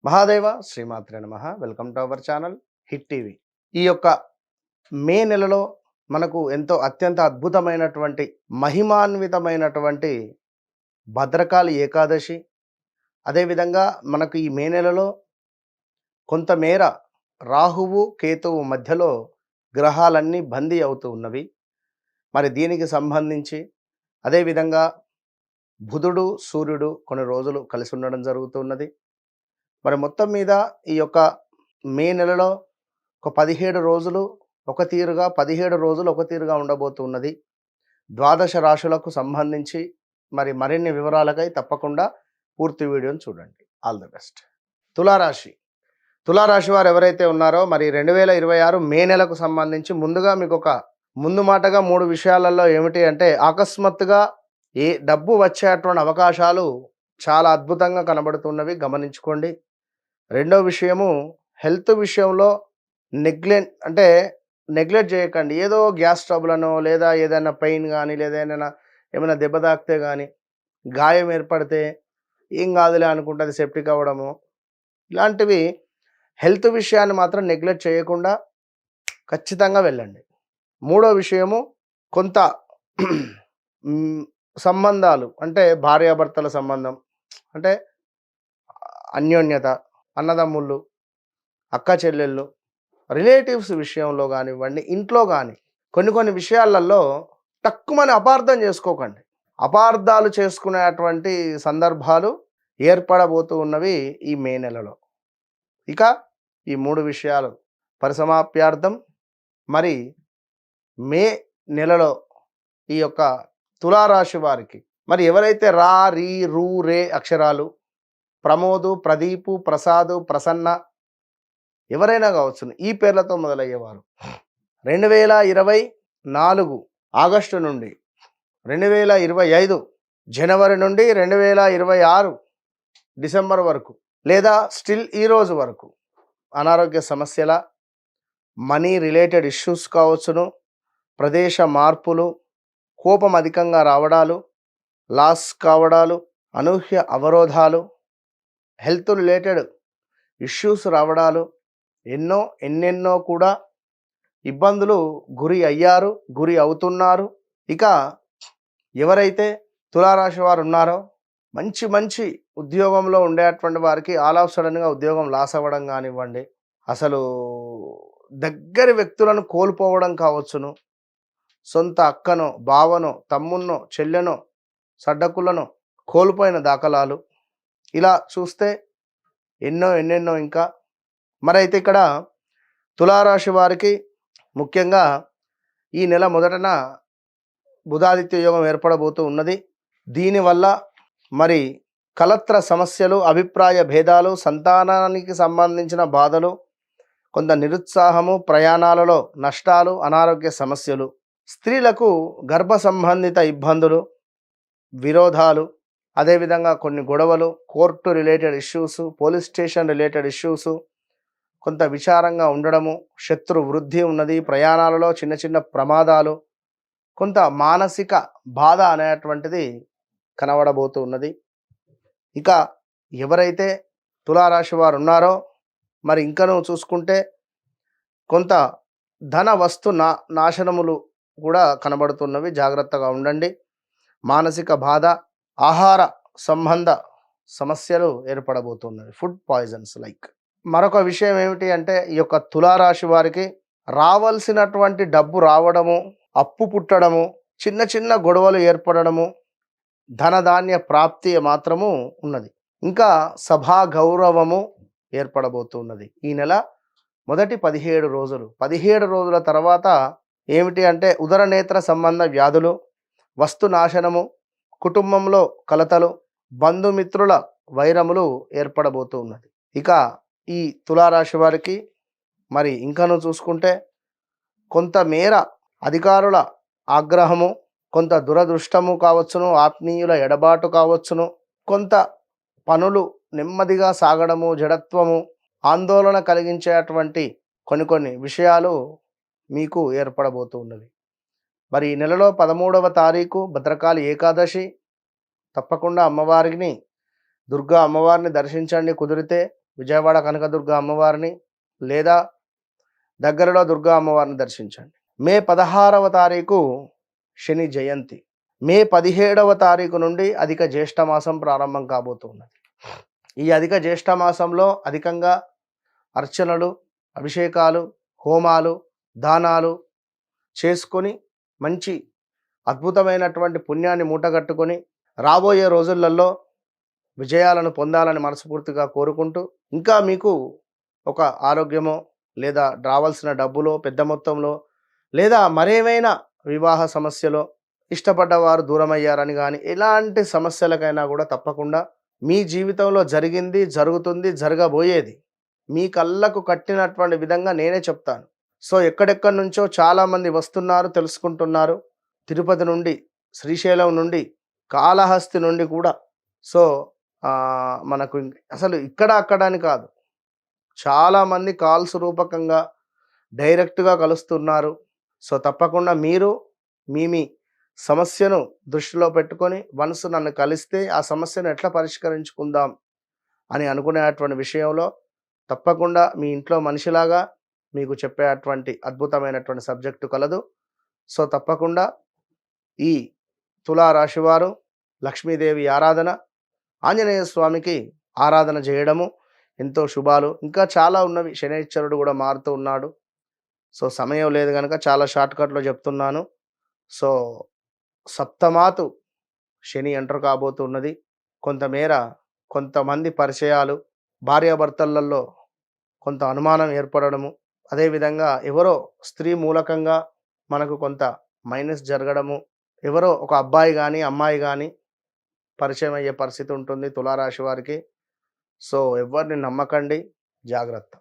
మహాదేవ శ్రీమాత్రే నమః. Welcome to our channel hit TV. ఈ యొక్క మే నెలలో మనకు ఎంతో అత్యంత అద్భుతమైనటువంటి మహిమాన్వితమైనటువంటి భద్రకాళి ఏకాదశి. అదేవిధంగా మనకు ఈ మే నెలలో కొంతమేర రాహువు కేతువు మధ్యలో గ్రహాలన్నీ బందీ అవుతూ ఉన్నవి. మరి దీనికి సంబంధించి అదేవిధంగా బుధుడు సూర్యుడు కొన్ని రోజులు కలిసి ఉండడం జరుగుతున్నది. మరి మొత్తం మీద ఈ యొక్క మే నెలలో ఒక 17 రోజులు ఒక తీరుగా 17 రోజులు ఒక తీరుగా ఉండబోతున్నది. ద్వాదశ రాశులకు సంబంధించి మరి మరిన్ని వివరాలకై తప్పకుండా పూర్తి వీడియోని చూడండి. All the best. తులారాశి. తులారాశి వారు ఎవరైతే ఉన్నారో మరి 2026 మే నెలకు సంబంధించి ముందుగా మీకు ఒక ముందు మాటగా 3 విషయాలలో ఏమిటి అంటే అకస్మాత్తుగా ఏ డబ్బు వచ్చేటువంటి అవకాశాలు చాలా అద్భుతంగా కనబడుతున్నవి, గమనించుకోండి. రెండో విషయము హెల్త్ విషయంలో నెగ్లెక్ట్ చేయకండి. ఏదో గ్యాస్ ట్రబుల్ అనో లేదా ఏదైనా పెయిన్ కానీ లేదా ఏమైనా దెబ్బ తాకితే కానీ గాయం ఏర్పడితే ఏం కాదులే అనుకుంటుంది సెప్టిక్ అవ్వడము, ఇలాంటివి హెల్త్ విషయాన్ని మాత్రం నెగ్లెక్ట్ చేయకుండా ఖచ్చితంగా వెళ్ళండి. మూడో విషయము కొంత సంబంధాలు అంటే భార్యాభర్తల సంబంధం అంటే అన్యోన్యత, అన్నదమ్ముళ్ళు, అక్క చెల్లెళ్ళు, రిలేటివ్స్ విషయంలో కానివ్వండి, ఇంట్లో కానీ కొన్ని విషయాలలో తక్కువని అపార్థం చేసుకోకండి. అపార్థాలు చేసుకునేటువంటి సందర్భాలు ఏర్పడబోతూ ఉన్నవి ఈ మే నెలలో. ఇక ఈ 3 విషయాలు పరిసమాప్యార్థం మరి మే నెలలో ఈ యొక్క తులారాశి వారికి మరి ఎవరైతే రా రీ రూ రే అక్షరాలు ప్రమోదు, ప్రదీపు, ప్రసాదు, ప్రసన్న ఎవరైనా కావచ్చు ఈ పేర్లతో మొదలయ్యేవారు 2024 ఆగస్టు నుండి 2025 జనవరి నుండి 2026 డిసెంబర్ వరకు లేదా స్టిల్ ఈ రోజు వరకు అనారోగ్య సమస్యల, మనీ రిలేటెడ్ ఇష్యూస్ కావచ్చును, ప్రదేశ మార్పులు, కోపం అధికంగా రావడాలు, లాస్ కావడాలు, అనూహ్య అవరోధాలు, హెల్త్ రిలేటెడ్ ఇష్యూస్ రావడాలు, ఎన్నెన్నో కూడా ఇబ్బందులు గురి అవుతున్నారు. ఇక ఎవరైతే తులారాశి వారు ఉన్నారో మంచి ఉద్యోగంలో ఉండేటువంటి వారికి ఆల్ ఆఫ్ సడన్గా ఉద్యోగం లాస్ అవ్వడం కానివ్వండి, అసలు దగ్గరి వ్యక్తులను కోల్పోవడం కావచ్చును, సొంత అక్కనో బావనో తమ్మున్నో చెల్లెనో సడ్డకులను కోల్పోయిన దాఖలాలు, ఇలా చూస్తే ఎన్నెన్నో ఇంకా. మరైతే ఇక్కడ తులారాశి వారికి ముఖ్యంగా ఈ నెల మొదటన బుధాదిత్య యోగం ఏర్పడబోతూ ఉన్నది. దీనివల్ల మరి కలత్ర సమస్యలు, అభిప్రాయ భేదాలు, సంతానానికి సంబంధించిన బాధలు, కొంత నిరుత్సాహము, ప్రయాణాలలో నష్టాలు, అనారోగ్య సమస్యలు, స్త్రీలకు గర్భ సంబంధిత ఇబ్బందులు, విరోధాలు, అదేవిధంగా కొన్ని గొడవలు, court related issues, police station related issues, కొంత విచారంగా ఉండడము, శత్రు వృద్ధి ఉన్నది, ప్రయాణాలలో చిన్న ప్రమాదాలు, కొంత మానసిక బాధ అనేటువంటిది కనబడబోతూ ఉన్నది. ఇక ఎవరైతే తులారాశి వారు ఉన్నారో మరి ఇంకనూ చూసుకుంటే కొంత ధన వస్తు నాశనములు కూడా కనబడుతున్నవి, జాగ్రత్తగా ఉండండి. మానసిక బాధ, ఆహార సంబంధ సమస్యలు ఏర్పడబోతున్నవి, ఫుడ్ పాయిజన్స్ లైక్. మరొక విషయం ఏమిటి అంటే ఈ యొక్క తులారాశి వారికి రావాల్సినటువంటి డబ్బు రావడము, అప్పు పుట్టడము, చిన్న గొడవలు ఏర్పడడము, ధనధాన్య ప్రాప్తి మాత్రము ఉన్నది. ఇంకా సభా గౌరవము ఏర్పడబోతున్నది ఈ నెల మొదటి 17 రోజుల తర్వాత ఏమిటి అంటే ఉదరనేత్ర సంబంధ వ్యాధులు, వస్తు నాశనము, కుటుంబంలో కలతలు, బంధుమిత్రుల వైరములు ఏర్పడబోతూ ఉన్నది. ఇక ఈ తులారాశి వారికి మరి ఇంకనూ చూసుకుంటే కొంతమేర అధికారుల ఆగ్రహము, కొంత దురదృష్టము కావచ్చును, ఆత్మీయుల ఎడబాటు కావచ్చును, కొంత పనులు నెమ్మదిగా సాగడము, జడత్వము, ఆందోళన కలిగించేటువంటి కొన్ని విషయాలు మీకు ఏర్పడబోతూ ఉన్నవి. మరి ఈ నెలలో 13వ తారీఖు భద్రకాళి ఏకాదశి. తప్పకుండా దుర్గా అమ్మవారిని దర్శించండి కుదిరితే. విజయవాడ కనకదుర్గ అమ్మవారిని లేదా దగ్గరలో దుర్గా అమ్మవారిని దర్శించండి. మే 16వ తారీఖు శని జయంతి. మే 17వ తారీఖు నుండి అధిక జ్యేష్ఠ మాసం ప్రారంభం కాబోతున్నది. ఈ అధిక జ్యేష్ఠ మాసంలో అధికంగా అర్చనలు, అభిషేకాలు, హోమాలు, దానాలు చేసుకొని మంచి అద్భుతమైనటువంటి పుణ్యాన్ని మూటగట్టుకొని రాబోయే రోజులలో విజయాలను పొందాలని మనస్ఫూర్తిగా కోరుకుంటూ, ఇంకా మీకు ఒక ఆరోగ్యమో లేదా రావాల్సిన డబ్బులో పెద్ద మొత్తంలో లేదా మరేమైనా వివాహ సమస్యలో ఇష్టపడ్డవారు దూరమయ్యారని కానీ ఎలాంటి సమస్యలకైనా కూడా తప్పకుండా మీ జీవితంలో జరిగింది, జరుగుతుంది, జరగబోయేది మీ కళ్ళకు కట్టినటువంటి విధంగా నేనే చెప్తాను. సో ఎక్కడెక్కడి నుంచో చాలామంది వస్తున్నారు, తెలుసుకుంటున్నారు. తిరుపతి నుండి, శ్రీశైలం నుండి, కాళహస్తి నుండి కూడా. సో మనకు అసలు ఇక్కడ అక్కడ అని కాదు, చాలామంది కాల్స్ రూపకంగా డైరెక్ట్గా కలుస్తున్నారు. సో తప్పకుండా మీరు మీ సమస్యను దృష్టిలో పెట్టుకొని వన్స్ నన్ను కలిస్తే ఆ సమస్యను ఎట్లా పరిష్కరించుకుందాం అని అనుకునేటువంటి విషయంలో తప్పకుండా మీ ఇంట్లో మనిషిలాగా మీకు చెప్పేటువంటి అద్భుతమైనటువంటి సబ్జెక్టు కలదు. సో తప్పకుండా ఈ తులారాశి వారు లక్ష్మీదేవి ఆరాధన, ఆంజనేయ స్వామికి ఆరాధన చేయడము ఎంతో శుభాలు. ఇంకా చాలా ఉన్నవి. శనైశ్వరుడు కూడా మారుతూ ఉన్నాడు. సో సమయం లేదు కనుక చాలా షార్ట్కట్లో చెప్తున్నాను. సో సప్తమాతు శని ఎంటర్ కాబోతున్నది. కొంతమేర కొంతమంది పరిచయాలు, భార్యాభర్తలలో కొంత అనుమానం ఏర్పడము, అదేవిధంగా ఎవరో స్త్రీ మూలకంగా మనకు కొంత మైనస్ జరగడము, ఎవరో ఒక అబ్బాయి కానీ అమ్మాయి కానీ పరిచయం అయ్యే పరిస్థితి ఉంటుంది తులారాశి వారికి. సో ఎవరిని నమ్మకండి, జాగ్రత్త.